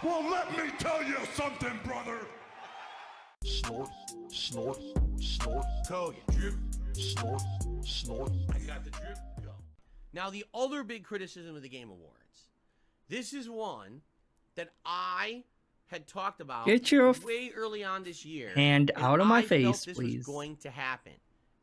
Well, let me tell you something, brother. Snort, snort, snort. Tell you, drip. Snort, snort. I got the drip. Go. Now, the other big criticism of the Game Awards. This is one that I had talked about Get your way early on this year. hand out of my face, felt this please. was going to happen.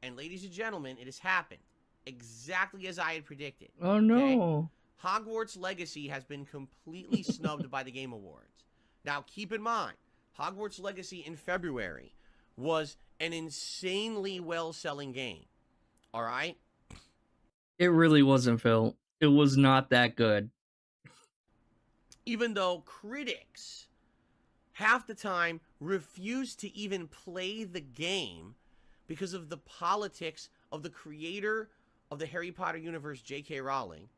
And ladies and gentlemen, it has happened. Exactly as I had predicted. Oh no. Okay? Hogwarts Legacy has been completely snubbed by the Game Awards. Now, keep in mind, Hogwarts Legacy in February was an insanely well-selling game. All right? It really wasn't, Phil. It was not that good. Even though critics half the time refuse to even play the game because of the politics of the creator of the Harry Potter universe, J.K. Rowling,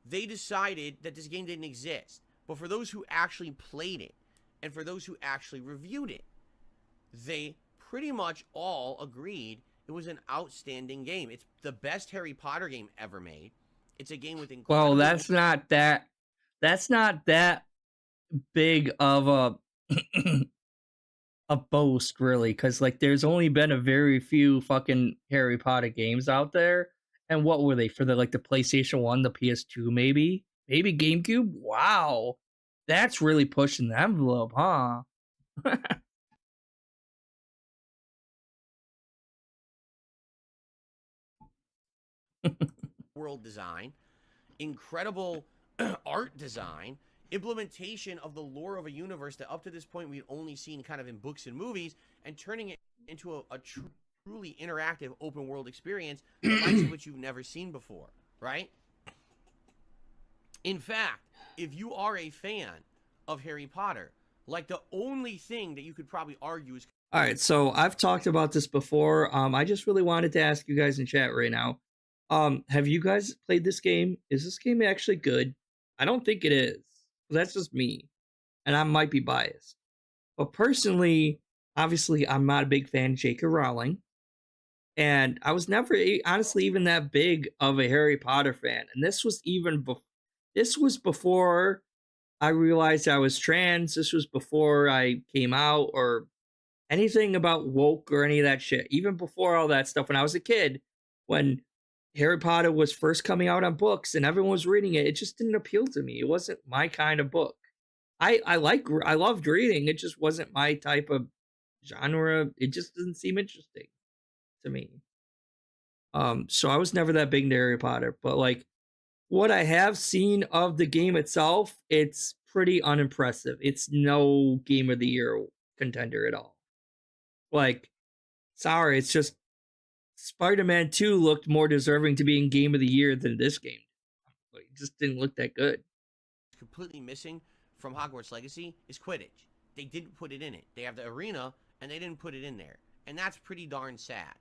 they decided that this game didn't exist. But for those who actually played it, and for those who actually reviewed it, they pretty much all agreed it was an outstanding game. It's the best Harry Potter game ever made. It's a game with incredible... Well, that's not that big of a boast, really, because like there's only been a very few fucking Harry Potter games out there. And what were they for the PlayStation 1, the PS2, maybe GameCube? Wow. That's really pushing the envelope, huh? World design, incredible art design, implementation of the lore of a universe that up to this point we'd only seen kind of in books and movies, and turning it into a truly interactive open world experience, the likes of which you've never seen before, right? In fact, if you are a fan of Harry Potter, like the only thing that you could probably argue is... All right, so I've talked about this before. I just really wanted to ask you guys in chat right now. Have you guys played this game? Is this game actually good? I don't think it is. That's just me. And I might be biased. But personally, obviously, I'm not a big fan of J.K. Rowling. And I was never, honestly, even that big of a Harry Potter fan. And this was before I realized I was trans. This was before I came out or anything about woke or any of that shit. Even before all that stuff, when I was a kid, when Harry Potter was first coming out on books and everyone was reading it, it just didn't appeal to me. It wasn't my kind of book. I loved reading. It just wasn't my type of genre. It just didn't seem interesting to me. So I was never that big into Harry Potter, but like what I have seen of the game itself, it's pretty unimpressive. It's no Game of the Year contender at all. Like, sorry, it's just Spider-Man 2 looked more deserving to be in Game of the Year than this game. It just didn't look that good. Completely missing from Hogwarts Legacy is Quidditch. They didn't put it in it. They have the arena, and they didn't put it in there. And that's pretty darn sad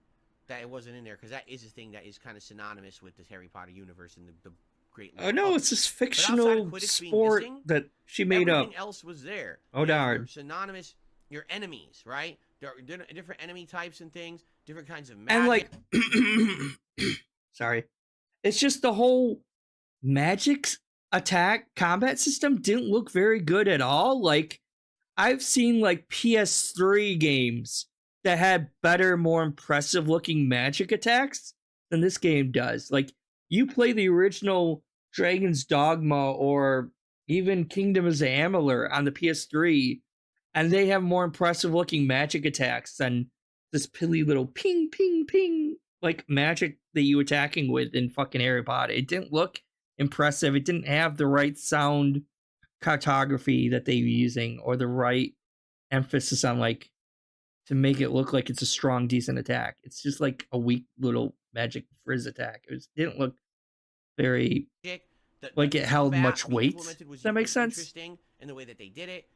that it wasn't in there, because that is a thing that is kind of synonymous with the Harry Potter universe and the great... Oh no, it's this fictional sport missing, that she made up. Everything else was there. Oh darn. Your synonymous, your enemies, right? There are different enemy types and things, different kinds of magic. And like, sorry, it's just the whole magic attack combat system didn't look very good at all. Like, I've seen like PS3 games that had better, more impressive looking magic attacks than this game does. Like, you play the original Dragon's Dogma or even Kingdom of Amalur on the PS3, and they have more impressive looking magic attacks than this pilly little ping, ping, ping, like magic that you attacking with in fucking Harry Potter. It didn't look impressive. It didn't have the right sound cartography that they were using or the right emphasis on like to make it look like it's a strong, decent attack. It's just like a weak little magic frizz attack. It didn't look very like it held much weight. Does that make sense? Interesting in the way that they did it.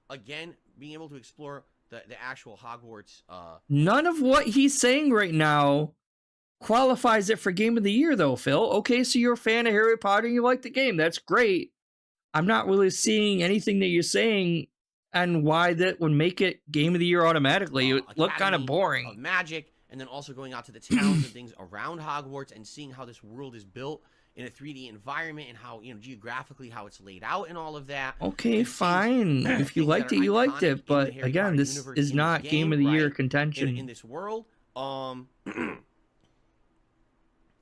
Again, being able to explore the actual Hogwarts. None of what he's saying right now qualifies it for Game of the Year, though, Phil. Okay, so you're a fan of Harry Potter and you like the game. That's great. I'm not really seeing anything that you're saying and why that would make it Game of the Year automatically. It looked kind of boring. Of magic, and then also going out to the towns and things around Hogwarts and seeing how this world is built in a 3D environment and how, you know, geographically how it's laid out and all of that. Okay, It sees fine. If you things liked that it, are you liked iconic in it. But the Harry again, Potter this universe, is in not this game of the year right? contention. In this world. And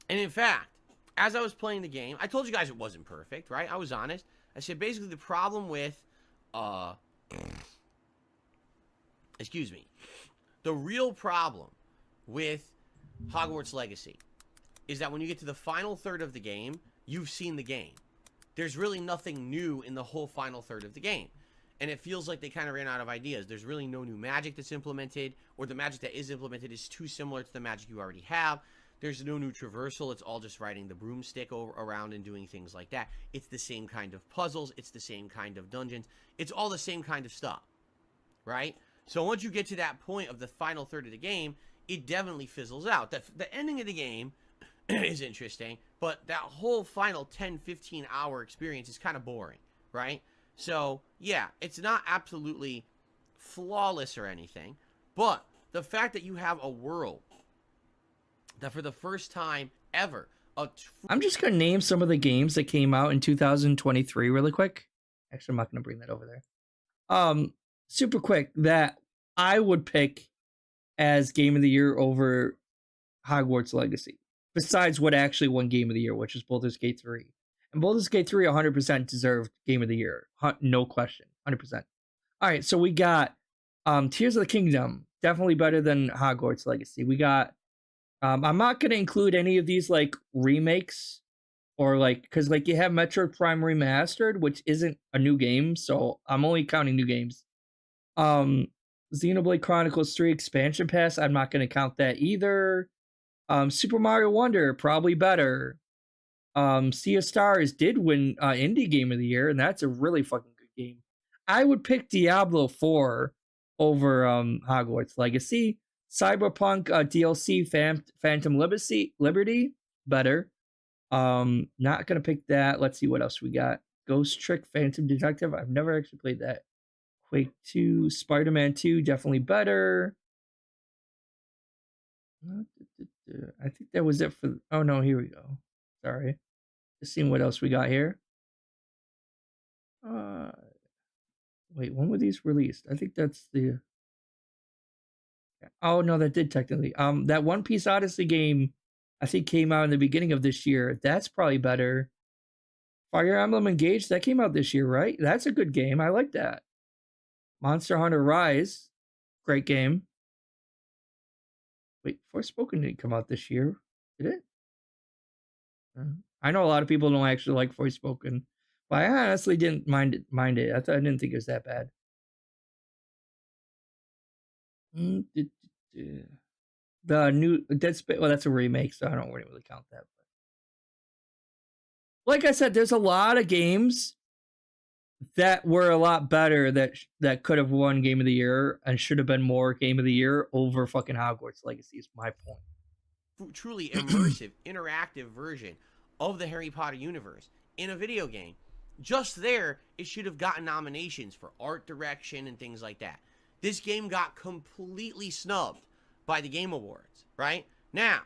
in fact, as I was playing the game, I told you guys it wasn't perfect, right? I was honest. I said basically the problem with, excuse me, the real problem with Hogwarts Legacy is that when you get to the final third of the game, you've seen the game. There's really nothing new in the whole final third of the game. And it feels like they kind of ran out of ideas. There's really no new magic that's implemented, or the magic that is implemented is too similar to the magic you already have. There's no new traversal. It's all just riding the broomstick around and doing things like that. It's the same kind of puzzles. It's the same kind of dungeons. It's all the same kind of stuff, right? So once you get to that point of the final third of the game, it definitely fizzles out. The ending of the game is interesting, but that whole final 10, 15 hour experience is kind of boring, right? So, yeah, it's not absolutely flawless or anything, but the fact that you have a world that for the first time ever, I'm just going to name some of the games that came out in 2023 really quick. Actually, I'm not going to bring that over there. Super quick, that I would pick as Game of the Year over Hogwarts Legacy, besides what actually won Game of the Year, which is Baldur's Gate 3. And Baldur's Gate 3 100% deserved Game of the Year. No question. 100%. All right, so we got Tears of the Kingdom. Definitely better than Hogwarts Legacy. We got... I'm not going to include any of these, like, remakes. Or, like... Because, like, you have Metroid Prime Remastered, which isn't a new game. So, I'm only counting new games. Xenoblade Chronicles 3 Expansion Pass. I'm not going to count that either. Super Mario Wonder. Probably better. Sea of Stars did win Indie Game of the Year, and that's a really fucking good game. I would pick Diablo 4 over Hogwarts Legacy. Cyberpunk DLC Phantom Liberty, better. Not gonna pick that. Let's see what else we got. Ghost Trick Phantom Detective. I've never actually played that. Quake 2, Spider-Man 2, definitely better. I think that was it for... Oh no, here we go. Sorry. Just seeing what else we got here. Wait, when were these released? I think that's the... Oh, no, that did technically. That One Piece Odyssey game, I think, came out in the beginning of this year. That's probably better. Fire Emblem Engage, that came out this year, right? That's a good game. I like that. Monster Hunter Rise, great game. Wait, Forspoken didn't come out this year, did it? I know a lot of people don't actually like Forspoken, but I honestly didn't mind it. I didn't think it was that bad. The new Dead Space, well, that's a remake, so I don't really count that. But like I said, there's a lot of games that were a lot better that could have won Game of the Year and should have been more Game of the Year over fucking Hogwarts Legacy is my point. Truly immersive, interactive version of the Harry Potter universe in a video game. Just there, it should have gotten nominations for art direction and things like that. This game got completely snubbed by the Game Awards, right? Now,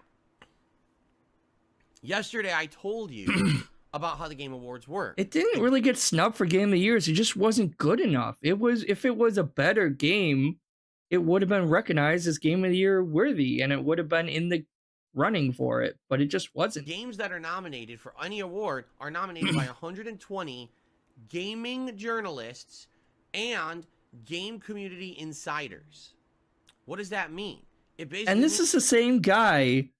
yesterday I told you about how the Game Awards work. It didn't really get snubbed for Game of the Year. It just wasn't good enough. If it was a better game, it would have been recognized as Game of the Year worthy, and it would have been in the running for it, but it just wasn't. Games that are nominated for any award are nominated by 120 gaming journalists and game community insiders. What does that mean? It basically and this is the same guy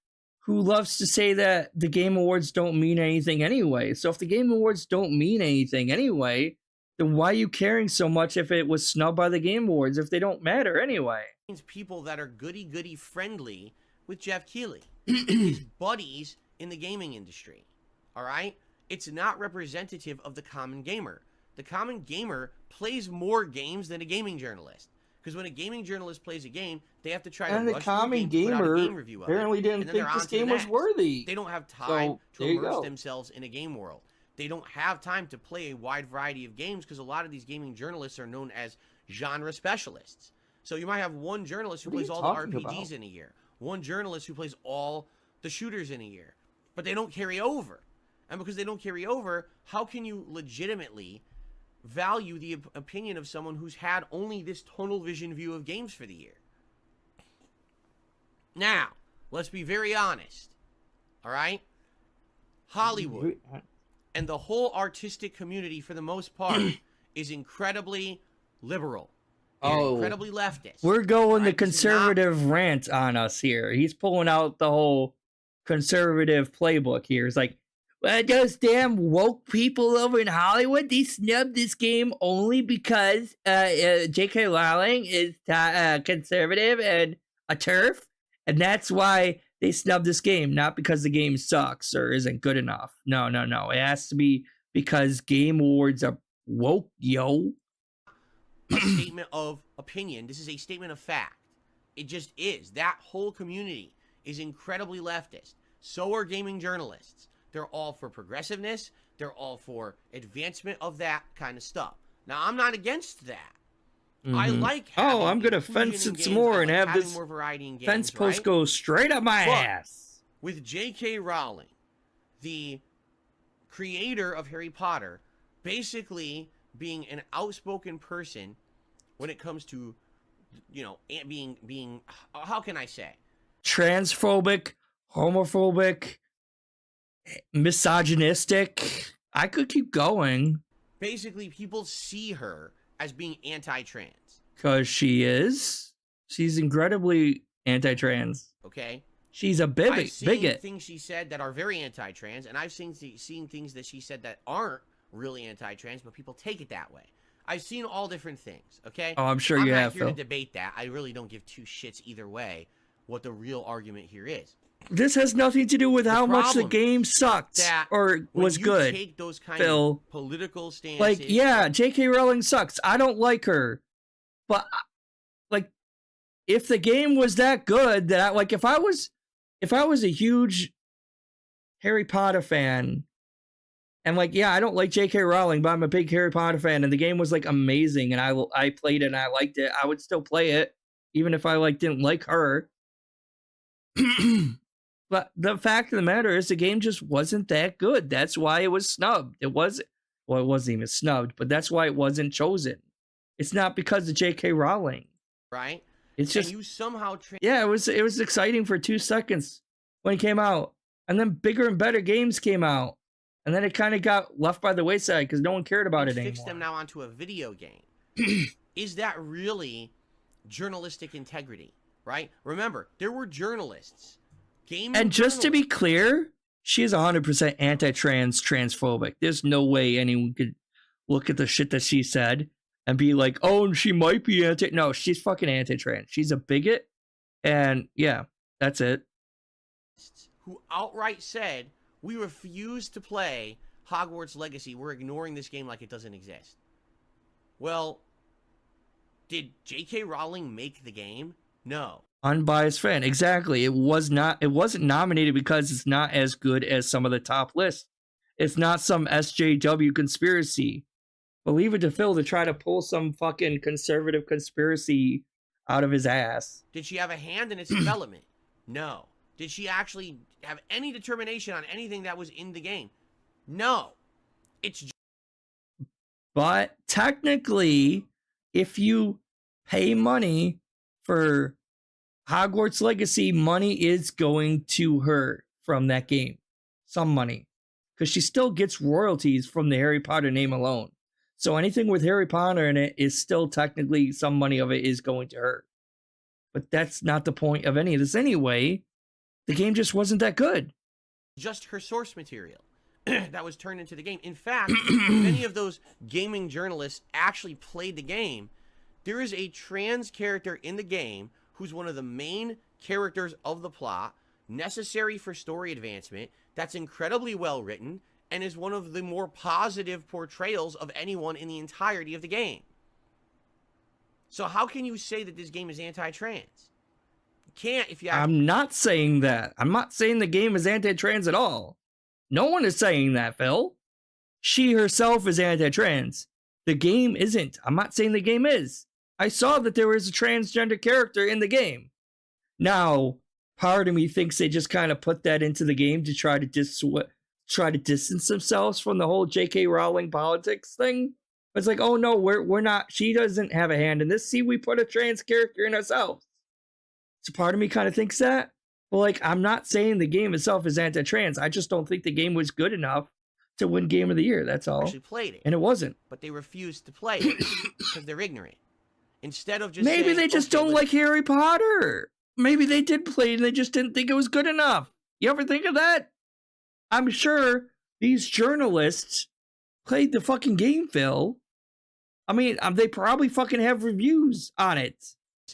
who loves to say that the Game Awards don't mean anything anyway. So if the Game Awards don't mean anything anyway, then why are you caring so much if it was snubbed by the Game Awards if they don't matter anyway? Means people that are goody friendly with Jeff Keighley, his buddies in the gaming industry. All right? It's not representative of the common gamer. The common gamer plays more games than a gaming journalist. Because when a gaming journalist plays a game, they have to try to rush through a game, put out a game review of it, apparently didn't and then think they're this on to the game was next. worthy. They don't have time to immerse go. themselves in a game world. They don't have time to play a wide variety of games because a lot of these gaming journalists are known as genre specialists. So you might have one journalist who plays all the RPGs in a year, one journalist who plays all the shooters in a year, but they don't carry over. And because they don't carry over, how can you legitimately value the opinion of someone who's had only this tunnel vision view of games for the year? Now, let's be very honest. All right? Hollywood and the whole artistic community, for the most part, is incredibly liberal. They're incredibly leftist. We're going the Right? This is not- conservative rant on us here. He's pulling out the whole conservative playbook here. It's like, well, those damn woke people over in Hollywood, they snubbed this game only because J.K. Rowling is conservative and a TERF, and that's why they snubbed this game, not because the game sucks or isn't good enough. No. It has to be because Game Awards are woke, yo. A statement of opinion. This is a statement of fact. It just is. That whole community is incredibly leftist. So are gaming journalists. They're all for progressiveness. They're all for advancement of that kind of stuff. Now, I'm not against that. I like having I'm gonna inclusion fence in it some games. more I and like have having this more variety in games, fence post right? go straight up my But- ass. With J.K. Rowling, the creator of Harry Potter, basically being an outspoken person when it comes to, you know, being how can I say? Transphobic, homophobic, misogynistic. I could keep going Basically, people see her as being anti-trans, because she is. She's incredibly anti-trans. okay? She's a I've bigot. seen Bigot. things she said that are very anti-trans, and I've seen things that she said that aren't really anti-trans, but people take it that way. I've seen all different things, okay? Oh, I'm sure I'm you not have, here Phil. to debate that. I really don't give two shits either way what the real argument here is. This has nothing to do with how much the problem game sucked That or when was you good. take those kind Phil. of political stances, Like, yeah, J.K. Rowling sucks. I don't like her. But, like, if the game was that good, that if I was a huge Harry Potter fan, and like, yeah, I don't like J.K. Rowling, but I'm a big Harry Potter fan, and the game was like amazing, and I played it and I liked it, I would still play it, even if I didn't like her. But the fact of the matter is, the game just wasn't that good. That's why it was snubbed. It wasn't even snubbed, but that's why it wasn't chosen. It's not because of J.K. Rowling. right? It's just, and you somehow yeah, it was exciting for 2 seconds when it came out, and then bigger and better games came out, and then it kind of got left by the wayside because no one cared about it fix anymore. them now onto a video game. Is that really journalistic integrity? Right? Remember, there were journalists. And just to be clear, she is 100% anti-trans, transphobic. There's no way anyone could look at the shit that she said and be like, oh, she might be anti. No, she's fucking anti-trans. She's a bigot. And yeah, that's it. who outright said, we refuse to play Hogwarts Legacy. We're ignoring this game like it doesn't exist. Well, did J.K. Rowling make the game? No. Unbiased fan. Exactly. It wasn't nominated because it's not as good as some of the top lists. It's not some SJW conspiracy. But leave it to Phil to try to pull some fucking conservative conspiracy out of his ass. Did she have a hand in its development? No. Did she actually have any determination on anything that was in the game? No. It's But technically, if you pay money for Hogwarts Legacy, money is going to her from that game. Some money. Because she still gets royalties from the Harry Potter name alone. So anything with Harry Potter in it is still technically, some money of it is going to her. But that's not the point of any of this anyway. The game just wasn't that good. just her source material that was turned into the game. In fact, if any of those gaming journalists actually played the game, there is a trans character in the game who's one of the main characters of the plot, necessary for story advancement, that's incredibly well written, and is one of the more positive portrayals of anyone in the entirety of the game. So how can you say that this game is anti-trans? You can't if you have... I'm not saying that. I'm not saying the game is anti-trans at all. No one is saying that, Phil. She herself is anti-trans. The game isn't. I'm not saying the game is. I saw that there was a transgender character in the game. Now, part of me thinks they just kind of put that into the game to try to try to distance themselves from the whole J.K. Rowling politics thing. It's like, oh no, we're not. She doesn't have a hand in this. See, we put a trans character in ourselves. So part of me kind of thinks that. But like, I'm not saying the game itself is anti-trans. I just don't think the game was good enough to win Game of the Year. That's all. Actually played it, and it wasn't. But they refused to play it because they're ignorant. Instead of just maybe saying, they just okay, don't like Harry Potter. Maybe they did play it and they just didn't think it was good enough. You ever think of that? I'm sure these journalists played the fucking game, Phil. I mean, they probably fucking have reviews on it.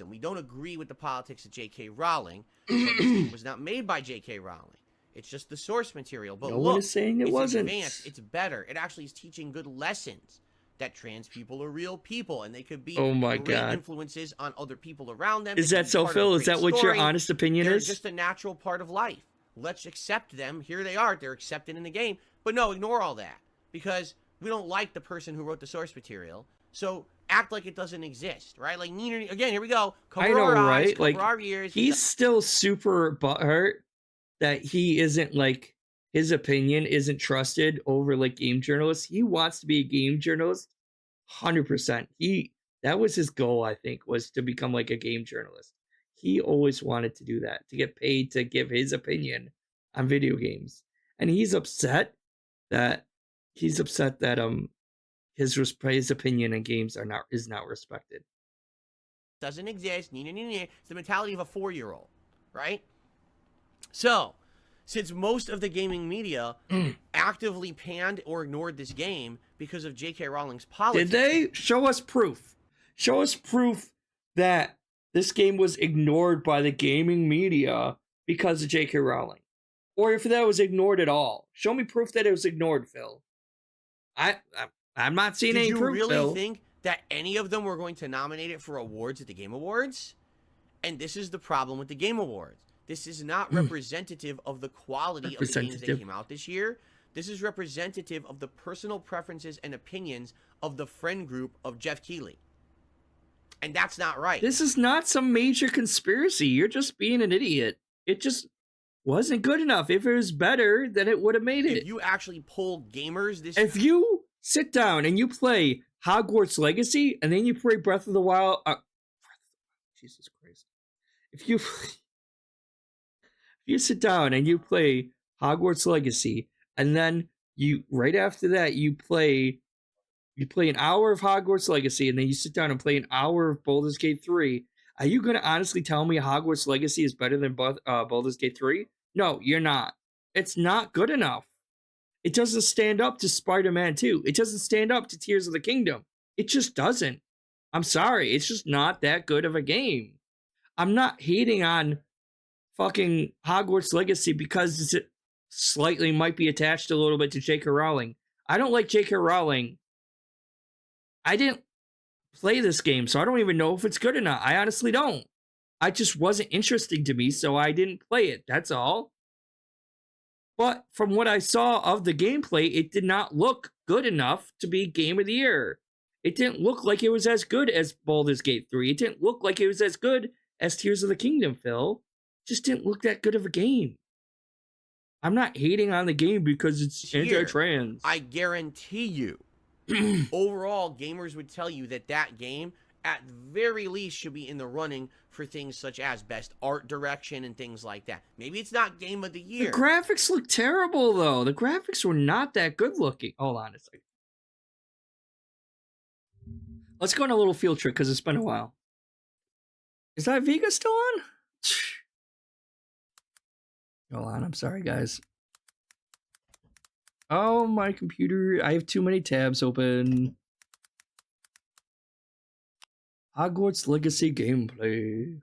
And we don't agree with the politics of J.K. Rowling. So this game was not made by J.K. Rowling. It's just the source material. But No look, one is saying it it's wasn't. advanced. It's better. It actually is teaching good lessons. That trans people are real people, and they could be Oh my great God. influences on other people around them. Is They could that be so, part of a Phil? Is great that what your story. honest opinion They're is? just a natural part of life. Let's accept them. Here they are. They're accepted in the game. But no, ignore all that. Because we don't like the person who wrote the source material. So act like it doesn't exist, right? Like, again, here we go. Cover I know, our eyes, right? cover Like, our ears. he's still super butthurt that he isn't like, his opinion isn't trusted over like game journalists. He wants to be a game journalist 100%. That was his goal, I think, was to become like a game journalist. He always wanted to do that, to get paid to give his opinion on video games. And he's upset that his opinion in games is not respected. Doesn't exist. It's the mentality of a 4-year-old, right? So, since most of the gaming media actively panned or ignored this game because of J.K. Rowling's politics. Did they? Show us proof. Show us proof that this game was ignored by the gaming media because of J.K. Rowling. Or if that was ignored at all. Show me proof that it was ignored, Phil. I'm not seeing any proof, Did you really Phil. think that any of them were going to nominate it for awards at the Game Awards? And this is the problem with the Game Awards. This is not representative of the quality of the games that came out this year. This is representative of the personal preferences and opinions of the friend group of Jeff Keighley. And that's not right. This is not some major conspiracy. You're just being an idiot. It just wasn't good enough. If it was better, then it would have made it. If you actually poll gamers this If you sit down and you play Hogwarts Legacy and then you play Breath of the Wild, Jesus Christ. If you sit down and you play Hogwarts Legacy and then you right after that you play an hour of Hogwarts Legacy and then you sit down and play an hour of Baldur's Gate 3, are you going to honestly tell me Hogwarts Legacy is better than Baldur's Gate 3? No, you're not. It's not good enough. It doesn't stand up to Spider-Man 2. It doesn't stand up to Tears of the Kingdom. It just doesn't. I'm sorry. It's just not that good of a game. I'm not hating on fucking Hogwarts Legacy because it slightly might be attached a little bit to J.K. Rowling. I don't like J.K. Rowling. I didn't play this game, so I don't even know if it's good or not. I honestly don't. It just wasn't interesting to me, so I didn't play it. That's all. But from what I saw of the gameplay, it did not look good enough to be Game of the Year. It didn't look like it was as good as Baldur's Gate 3. It didn't look like it was as good as Tears of the Kingdom, Phil. It just didn't look that good of a game. I'm not hating on the game because it's anti-trans. I guarantee you, overall, gamers would tell you that that game, at very least, should be in the running for things such as best art direction and things like that. Maybe it's not Game of the Year. The graphics look terrible, though. The graphics were not that good looking. Hold on a second. Let's go on a little field trip because it's been a while. Is that Vega still on? Hold on, I'm sorry, guys. Oh, my computer. I have too many tabs open. Hogwarts Legacy gameplay.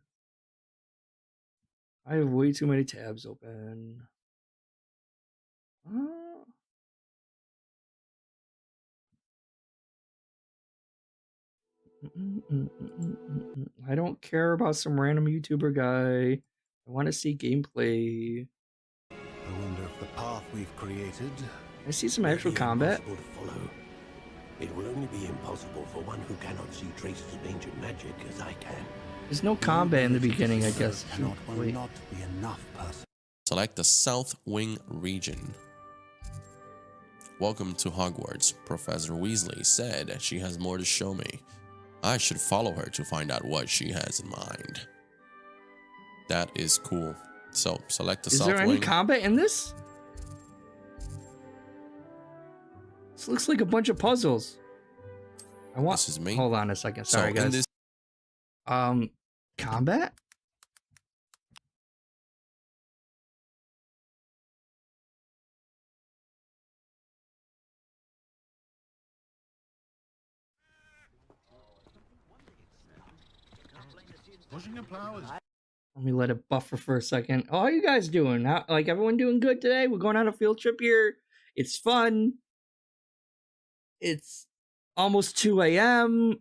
I have way too many tabs open. I don't care about some random YouTuber guy. I want to see gameplay. I wonder if the path we've created. I see some actual combat. To follow. It will only be impossible for one who cannot see traces of ancient magic as I can. There's no combat in the beginning, I guess. Will not be enough person. Select the South Wing region. Welcome to Hogwarts. Professor Weasley said she has more to show me. I should follow her to find out what she has in mind. That is cool. So, select the soft Is there any wing. combat in this? This looks like a bunch of puzzles. I want. This is me. Hold on a second. Sorry, so, in guys. this Combat? Pushing a plow is Let me let it buffer for a second. Oh, how you guys doing? Like everyone doing good today? We're going on a field trip here. It's fun. It's almost 2 a.m.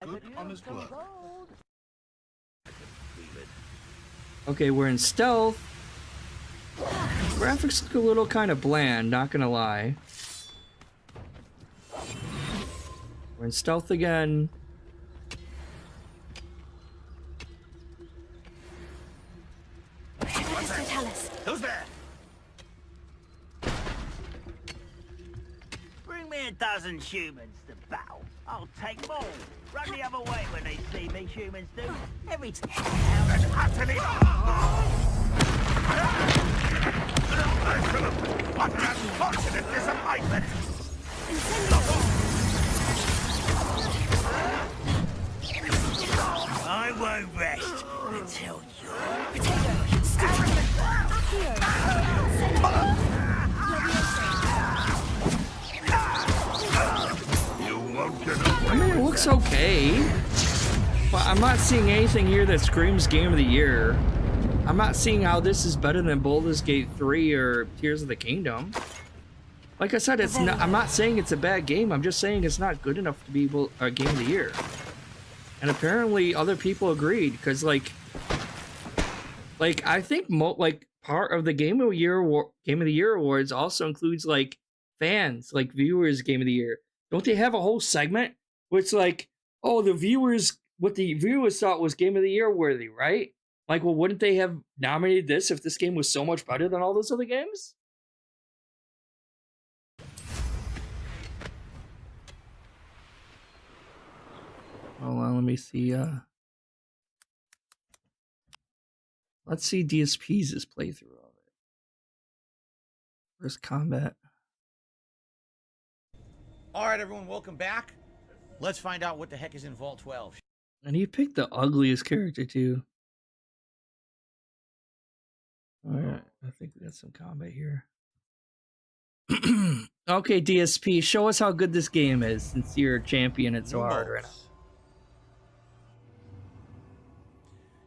good honest work. Okay, we're in stealth. Graphics look a little kind of bland, not gonna lie. We're in stealth again. Who's there? Bring me a dozen humans to battle. I'll take them all. Run the other way when they see me, humans do. Every time. Utterly. What an unfortunate disappointment! I won't rest until I mean, it looks okay. But I'm not seeing anything here that screams Game of the Year. I'm not seeing how this is better than Baldur's Gate 3 or Tears of the Kingdom. Like I said, it's not, I'm not saying it's a bad game. I'm just saying it's not good enough to be a Game of the Year. And apparently other people agreed, because like I think part of the Game of the Year awards also includes like fans, like viewers Game of the Year. Don't they have a whole segment where it's like, oh, what the viewers thought was Game of the Year worthy, right? Like, well, wouldn't they have nominated this if this game was so much better than all those other games? Hold on, let me see. Let's see DSP's playthrough of it. First combat. All right, everyone, welcome back. Let's find out what the heck is in Vault 12. And he picked the ugliest character, too. Alright, I think we got some combat here. Okay, DSP, show us how good this game is, since you're a champion and so hard right now.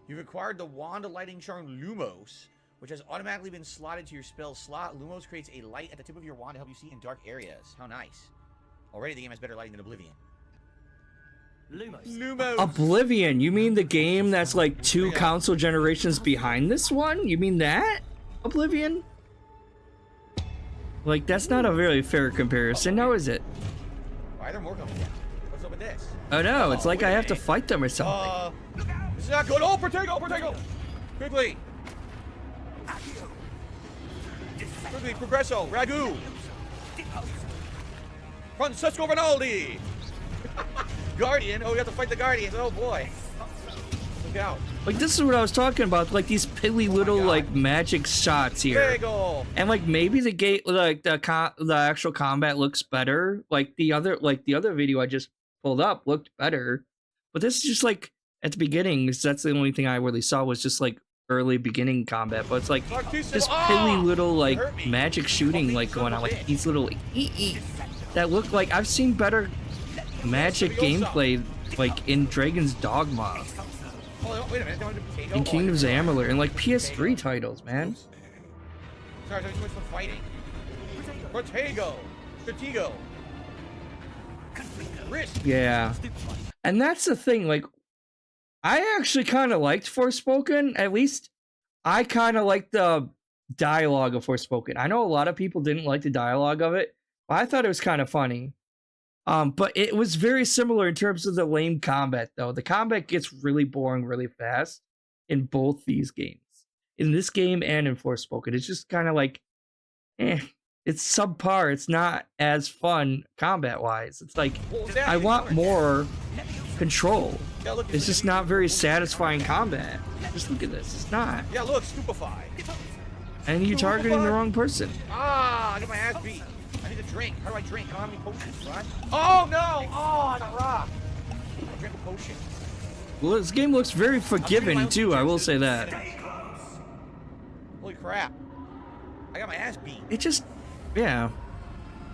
You've acquired the Wand of Lighting Charm Lumos, which has automatically been slotted to your spell slot. Lumos creates a light at the tip of your wand to help you see in dark areas. How nice. Already the game has better lighting than Oblivion. Lumos. Oblivion? You mean the game that's like 2 console generations behind this one? You mean that? Oblivion? Like, that's not a very fair comparison, now is it? Why are there more coming down? What's up with this? Oh no, it's like I have to fight them or something. This is not good. Oh, Protego! Quickly! Quickly, Progresso! Ragu! Francesco Rinaldi! Guardian? Oh, we have to fight the Guardians. Oh boy. Look out. Like, this is what I was talking about, like these piddly little like magic shots here. Bagel. And like maybe the gate, like the actual combat looks better. Like the other video I just pulled up looked better. But this is just like at the beginning, that's the only thing I really saw was just like early beginning combat. But it's like this piddly little like magic shooting like going on, like these little that look like I've seen better magic gameplay like in Dragon's Dogma. Oh, wait a minute. In Kingdoms of Amalur and like PS3 titles, man. Sorry, too much for fighting. Protego. Stratego. Risk. Yeah. And that's the thing, like, I actually kind of liked Forspoken. At least I kind of liked the dialogue of Forspoken. I know a lot of people didn't like the dialogue of it, but I thought it was kind of funny. But it was very similar in terms of the lame combat, though. The combat gets really boring really fast in both these games. In this game and in Forspoken. It's just kind of like, It's subpar. It's not as fun combat-wise. It's like, What was that? I want more control. Yeah, look, It's just not very satisfying combat. Just look at this. It's not. Yeah, look, stupefy. And you're targeting the wrong person. Ah, I got my ass beat. I need a drink. How do I drink? I don't have any potions, right? Oh no! Oh, I got robbed. I drank a potion. Well, this game looks very forgiving too. I will say that. Holy crap! I got my ass beat. It just, yeah.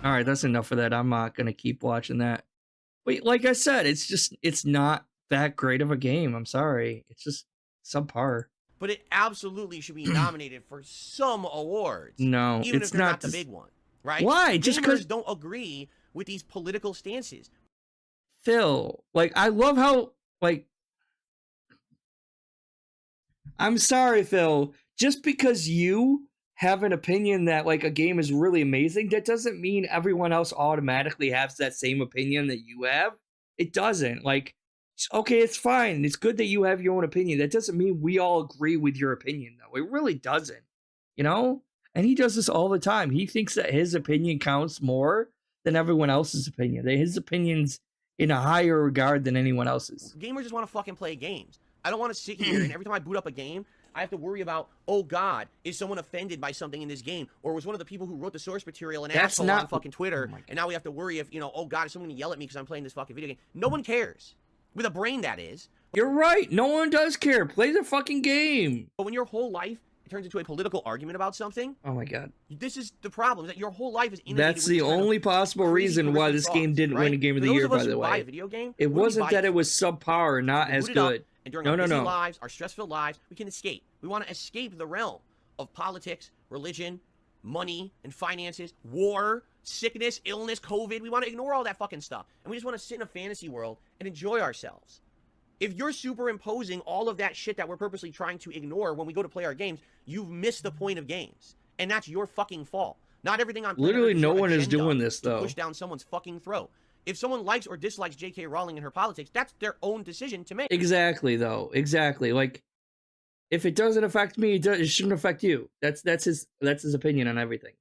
All right, that's enough of that. I'm not gonna keep watching that. But like I said, it's not that great of a game. I'm sorry. It's just subpar. But it absolutely should be nominated for some awards. No, even it's if they're not the this- big one, right? Why? Just Gamers 'cause- don't agree with these political stances. Phil, like, I love how, like, I'm sorry, Phil, just because you have an opinion that, like, a game is really amazing, that doesn't mean everyone else automatically has that same opinion that you have. It doesn't. Like, okay, it's fine. It's good that you have your own opinion. That doesn't mean we all agree with your opinion, though. It really doesn't, you know? And he does this all the time. He thinks that his opinion counts more than everyone else's opinion. That his opinion's in a higher regard than anyone else's. Gamers just want to fucking play games. I don't want to sit here and every time I boot up a game, I have to worry about, oh God, is someone offended by something in this game? Or was one of the people who wrote the source material an That's asshole not- on fucking Twitter? And now we have to worry if, you know, oh God, is someone going to yell at me because I'm playing this fucking video game? No one cares. With a brain, that is. You're right. No one does care. Play the fucking game. But when your whole life turns into a political argument about something, Oh my God. this is the problem, is that your whole life is inundated That's with the these kind of only possible crazy reason why horrific this game thoughts, didn't win right? a Game of For the those Year, of us by the who buy way. a video game, It when we wasn't buy that it was subpar or not we as boot it up, good. and during No, our no, busy no. lives, our stressful lives, we can escape. We want to escape the realm of politics, religion, money, and finances, war, sickness, illness, COVID. We want to ignore all that fucking stuff. And we just want to sit in a fantasy world and enjoy ourselves. If you're superimposing all of that shit that we're purposely trying to ignore when we go to play our games, you've missed the point of games. And that's your fucking fault. Not everything on planet Literally Earth is no your one is agenda doing this, to though. push down someone's fucking throat. If someone likes or dislikes J.K. Rowling and her politics, that's their own decision to make. Exactly, though. Exactly. Like, if it doesn't affect me, it shouldn't affect you. That's his opinion on everything.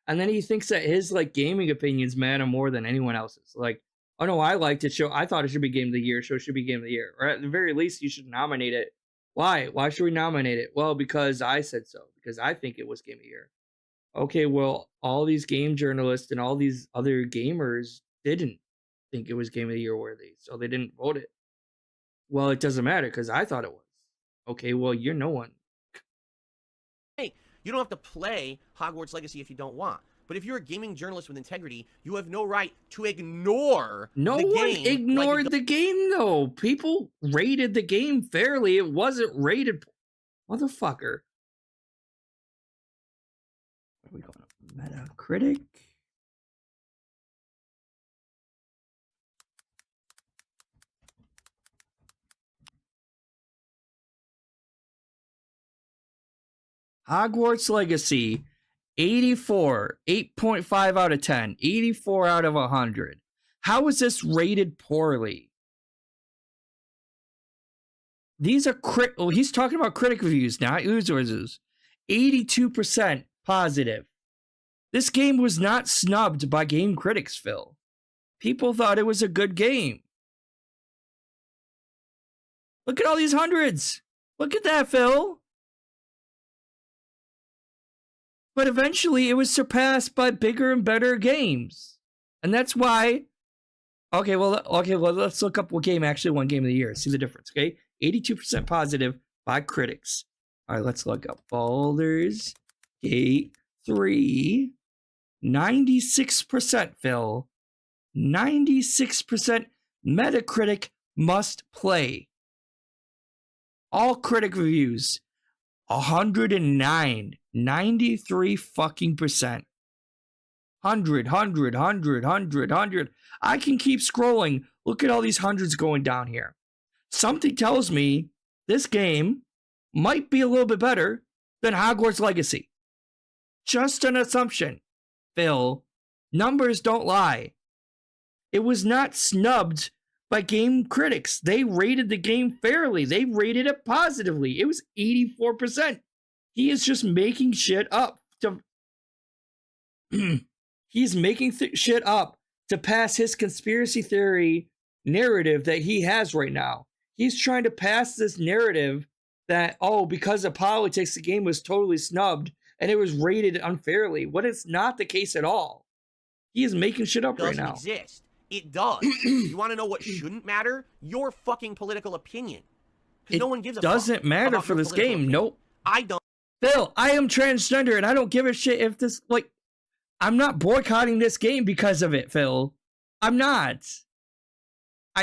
And then he thinks that his, like, gaming opinions matter more than anyone else's. Like, oh no, I liked it. I thought it should be Game of the Year. So it should be Game of the Year. Or at the very least, you should nominate it. Why? Why should we nominate it? Well, because I said so. Because I think it was Game of the Year. Okay, well, all these game journalists and all these other gamers didn't think it was Game of the Year worthy. So they didn't vote it. Well, it doesn't matter because I thought it was. Okay, well, you're no one. Hey, you don't have to play Hogwarts Legacy if you don't want. But if you're a gaming journalist with integrity, you have no right to ignore No the one game. ignored the game, though. People rated the game fairly. It wasn't rated. Motherfucker. Where are we going? Metacritic? Hogwarts Legacy, 84, 8.5 out of 10, 84 out of 100. How is this rated poorly? These are he's talking about critic reviews, not users. 82% positive. This game was not snubbed by game critics, Phil. People thought it was a good game. Look at all these hundreds. Look at that, Phil. But eventually it was surpassed by bigger and better games. And that's why... Okay, well, let's look up what game actually won Game of the Year. See the difference, okay? 82% positive by critics. All right, let's look up Baldur's Gate 3. 96%, Phil. 96% Metacritic must play. All critic reviews. 109. 93 fucking percent. 100. I can keep scrolling. Look at all these hundreds going down here. Something tells me this game might be a little bit better than Hogwarts Legacy. Just an assumption. Phil, numbers don't lie. It was not snubbed by game critics. They rated the game fairly. They rated it positively. It was 84%. He is just making shit up. he's making shit up to pass his conspiracy theory narrative that he has right now. He's trying to pass this narrative that, oh, because of politics, the game was totally snubbed and it was rated unfairly. When it's not the case at all. He is making shit up right now. Exist. It does. You want to know what shouldn't matter? Your fucking political opinion. Because no one gives a fuck. Doesn't matter for this game. Opinion. Nope. I don't. Phil, I am transgender and I don't give a shit if this, like, I'm not boycotting this game because of it, Phil. I'm not.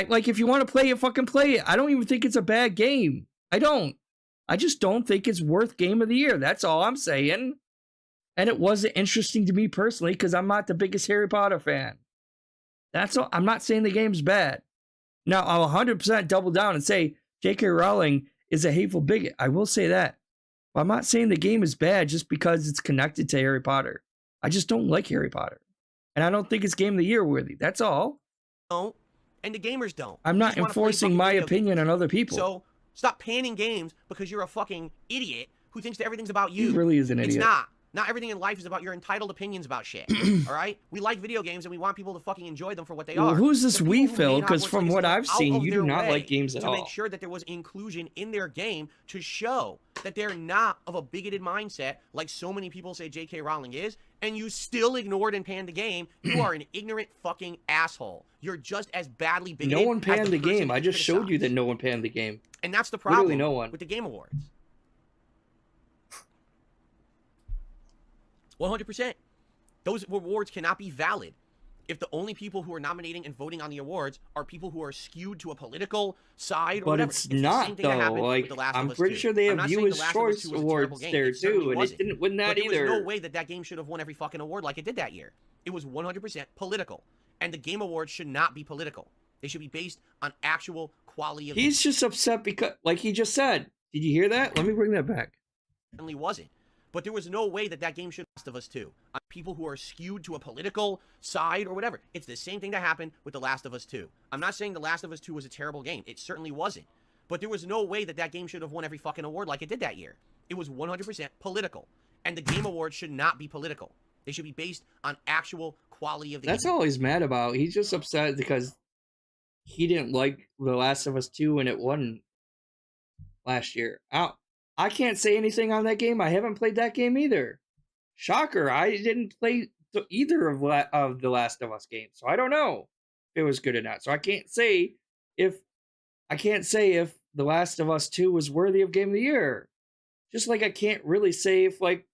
Like, if you want to play it, fucking play it. I don't even think it's a bad game. I don't. I just don't think it's worth Game of the Year. That's all I'm saying. And it wasn't interesting to me personally because I'm not the biggest Harry Potter fan. That's all. I'm not saying the game's bad. Now, I'll 100% double down and say J.K. Rowling is a hateful bigot. I will say that. But I'm not saying the game is bad just because it's connected to Harry Potter. I just don't like Harry Potter. And I don't think it's Game of the Year worthy. That's all. Don't. And the gamers don't. I'm not enforcing my opinion on other people. So stop panning games because you're a fucking idiot who thinks that everything's about you. He really is an idiot. It's not. Not everything in life is about your entitled opinions about shit. All right? We like video games and we want people to fucking enjoy them for what they are. Who's this we, Phil? Because from what I've seen, you do not like games at all. To make sure that there was inclusion in their game to show that they're not of a bigoted mindset like so many people say J.K. Rowling is, and you still ignored and panned the game. You are an ignorant fucking asshole. You're just as badly bigoted. No one panned the game. I just showed you that no one panned the game. And that's the problem Literally no one. with the Game Awards. 100%. Those awards cannot be valid if the only people who are nominating and voting on the awards are people who are skewed to a political side or whatever. But it's not, though. Like, I'm pretty sure they have Viewers' Choice Awards there, too, and it didn't win that either. There was no way that that game should have won every fucking award like it did that year. It was 100% political. And the Game Awards should not be political. They should be based on actual quality of... He's just upset because, like he just said. Did you hear that? Let me bring that back. It certainly wasn't. But there was no way that that game should have Last of Us 2. On people who are skewed to a political side or whatever. It's the same thing that happened with The Last of Us 2. I'm not saying The Last of Us 2 was a terrible game. It certainly wasn't. But there was no way that that game should have won every fucking award like it did that year. It was 100% political. And the Game Awards should not be political. They should be based on actual quality of the game. That's all he's mad about. He's just upset because he didn't like The Last of Us 2 and it won last year. I can't say anything on that game. I haven't played that game either. Shocker, I didn't play either of the Last of Us games, so I don't know if it was good or not. So I can't say if The Last of Us 2 was worthy of Game of the Year. Just like I can't really say if like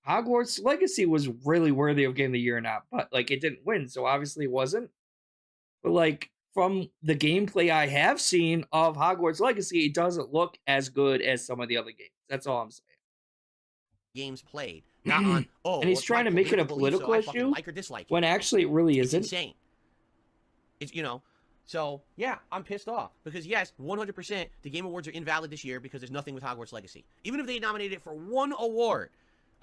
Hogwarts Legacy was really worthy of Game of the Year or not. But like it didn't win, so obviously it wasn't. But like from the gameplay I have seen of Hogwarts Legacy, it doesn't look as good as some of the other games. That's all I'm saying. Games played, not on. Oh, and he's trying to make it a political issue like or dislike when actually it really isn't. It's insane. It's So yeah, I'm pissed off because yes, 100%, the Game Awards are invalid this year because there's nothing with Hogwarts Legacy. Even if they nominated it for one award,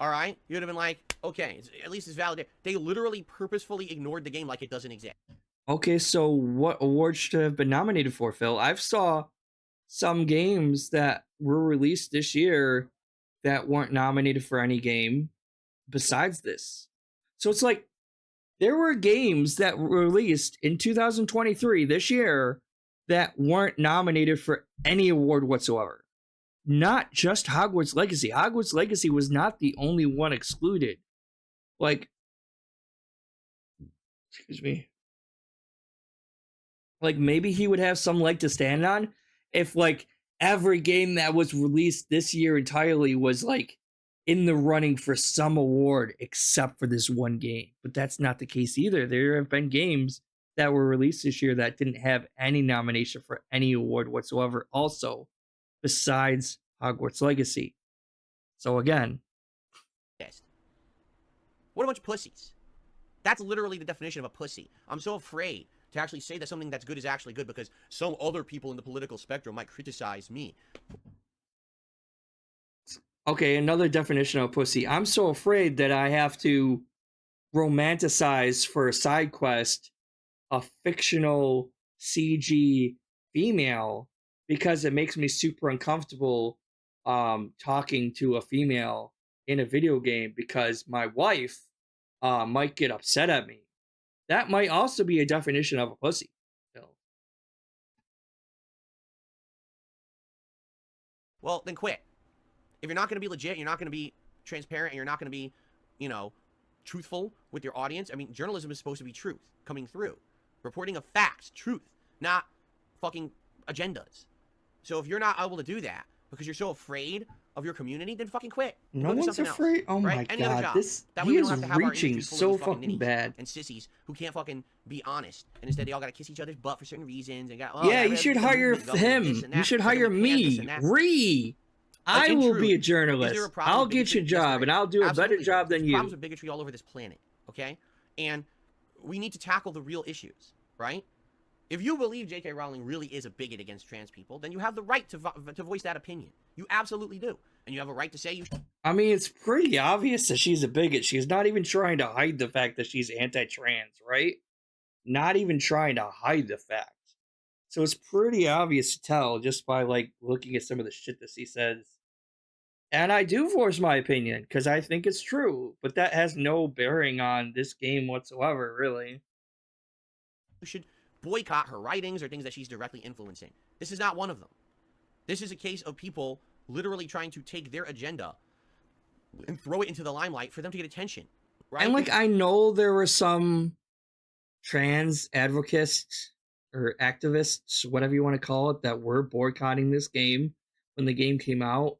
all right, you would have been like, okay, at least it's valid. They literally purposefully ignored the game like it doesn't exist. Okay, so what awards should have been nominated for, Phil? I've saw some games that were released this year that weren't nominated for any game besides this. So it's like there were games that were released in 2023 this year that weren't nominated for any award whatsoever. Not just Hogwarts Legacy. Hogwarts Legacy was not the only one excluded. Like, excuse me. Like, maybe he would have some leg to stand on if, like, every game that was released this year entirely was, like, in the running for some award except for this one game. But that's not the case either. There have been games that were released this year that didn't have any nomination for any award whatsoever also, besides Hogwarts Legacy. So, again. What a bunch of pussies. That's literally the definition of a pussy. I'm so afraid to actually say that something that's good is actually good because some other people in the political spectrum might criticize me. Okay, another definition of pussy. I'm so afraid that I have to romanticize for a side quest a fictional CG female because it makes me super uncomfortable talking to a female in a video game because my wife might get upset at me. That might also be a definition of a pussy. So, Well, then quit. If you're not going to be legit, you're not going to be transparent, and you're not going to be, you know, truthful with your audience. I mean, journalism is supposed to be truth coming through. Reporting of facts, truth, not fucking agendas. So if you're not able to do that because you're so afraid of your community, then fucking quit. no Go do one's something afraid. else, Oh my right? Any other god, job. this That way he we is don't have to have our reaching industry full so of these fucking ninnies bad. and sissies who can't fucking be honest, and instead they all gotta kiss each other's butt for certain reasons. And got, Yeah, you should hire him. You should hire me. I will be a journalist. I'll get you a job, and I'll do a better job than There's you. problems with bigotry all over this planet, okay? And we need to tackle the real issues, right? If you believe J.K. Rowling really is a bigot against trans people, then you have the right to voice that opinion. You absolutely do. And you have a right to say you... I mean, it's pretty obvious that she's a bigot. She's not even trying to hide the fact that she's anti-trans, right? Not even trying to hide the fact. So it's pretty obvious to tell just by, like, looking at some of the shit that she says. And I do voice my opinion, because I think it's true. But that has no bearing on this game whatsoever, really. You should boycott her writings or things that she's directly influencing. This is not one of them. This is a case of people literally trying to take their agenda and throw it into the limelight for them to get attention, right? And, like, I know there were some trans advocates or activists, whatever you want to call it, that were boycotting this game when the game came out.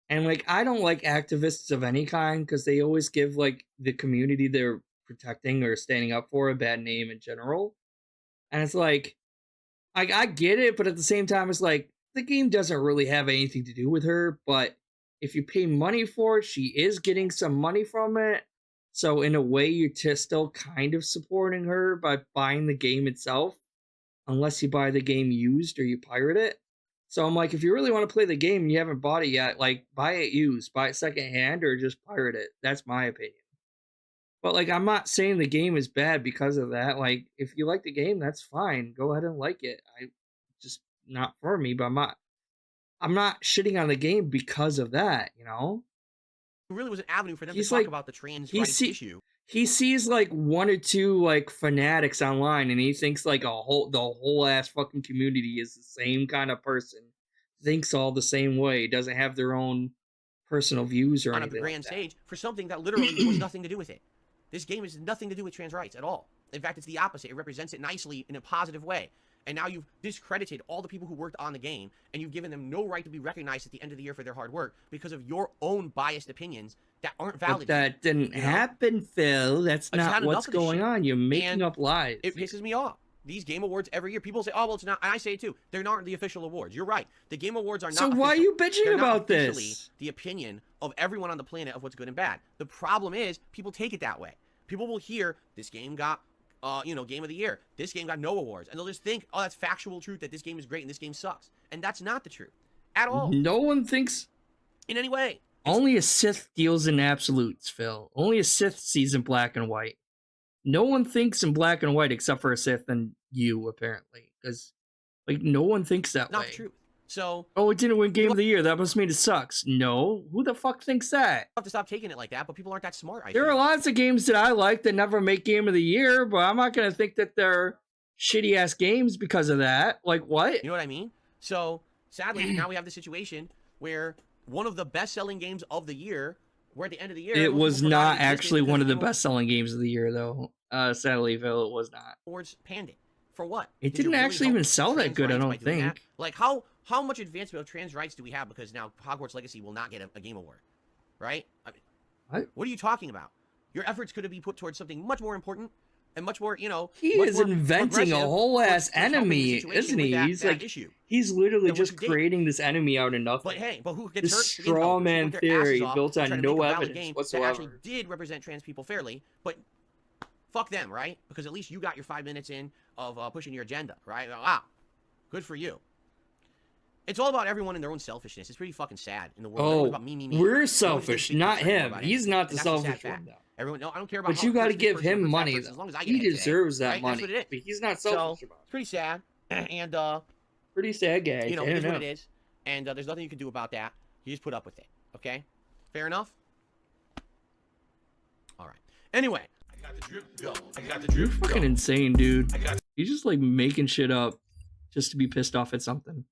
And, like, I don't like activists of any kind because they always give, like, the community they're protecting or standing up for a bad name in general. And it's like, I get it, but at the same time, it's like, the game doesn't really have anything to do with her, but if you pay money for it, she is getting some money from it. So in a way, you're still kind of supporting her by buying the game itself, unless you buy the game used or you pirate it. So I'm like, if you really want to play the game and you haven't bought it yet, like, buy it used, buy it secondhand, or just pirate it. That's my opinion. But, like, I'm not saying the game is bad because of that. Like, if you like the game, that's fine. Go ahead and like it. Just not for me, but I'm not shitting on the game because of that, you know? It really was an avenue for them to He's talk like- about the trans rights issue. He sees, like, one or two, like, fanatics online, and he thinks, like, the whole ass fucking community is the same kind of person. Thinks all the same way. Doesn't have their own personal views or On a anything grand like that. stage for something that literally has nothing to do with it. This game has nothing to do with trans rights at all. In fact, it's the opposite. It represents it nicely in a positive way. And now you've discredited all the people who worked on the game, and you've given them no right to be recognized at the end of the year for their hard work because of your own biased opinions that aren't valid. But that didn't happen, Phil. That's I've had not enough what's of this going shit. on. You're making And up lies. It pisses me off. These game awards every year, people say, "Oh, well, it's not." And I say it too. They're not the official awards. You're right. The game awards are not. So why are official. you bitching They're not about officially this? The opinion of everyone on the planet of what's good and bad. The problem is people take it that way. People will hear this game got, game of the year. This game got no awards, and they'll just think, "Oh, that's factual truth that this game is great and this game sucks," and that's not the truth at all No one thinks. in any way. Only a Sith deals in absolutes, Phil. Only a Sith sees in black and white. No one thinks in black and white except for a Sith and you, apparently. Because, like, no one thinks that Not way. the truth. So Oh, it didn't win Game of the Year. That must mean it sucks. No. Who the fuck thinks that? you have to stop taking it like that. But people aren't that smart. I There think. are lots of games that I like that never make Game of the Year, but I'm not going to think that they're shitty-ass games because of that. Like, what? You know what I mean? So, sadly, now we have the situation where one of the best-selling games of the year, we're at the end of the year. It most was people forgot not it existed actually because one of the people best-selling games of the year, though. Sadly, Phil, it was not. awards panned it. For what? It Did you didn't really actually help even sell that trans good, I rights don't by doing that? think. Like, how much advancement of trans rights do we have because now Hogwarts Legacy will not get a game award? Right? I mean, what are you talking about? Your efforts could have been put towards something much more important and much more, He much is more inventing a progressive whole ass towards helping the enemy, situation isn't with he? that- He's that like, issue. he's literally Than what just you did. creating this enemy out of nothing. But hey, but who gets This hurt? The game straw developers who man work their asses theory off built to on try to no make a valid evidence game whatsoever. That actually did represent trans people fairly, but fuck them, right? Because at least you got your 5 minutes in of pushing your agenda, right? Wow, good for you. It's all about everyone and their own selfishness. It's pretty fucking sad in the world. Everyone's about me, me, me. We're Everyone just selfish, thinks not big picture him. about He's it. not the And that's a sad selfish fact. one, though. Everyone, no, I don't care about. But how you got to person give person him puts money, efforts, though. as long as I get He it today, deserves that right? money. That's what it But is. he's not So selfish about it's pretty sad, and Pretty sad guy. you know, I it is don't what know. it is, and there's nothing you can do about that. You just put up with it. Okay, fair enough. All right. Anyway. You're fucking insane, dude. You're just like making shit up just to be pissed off at something.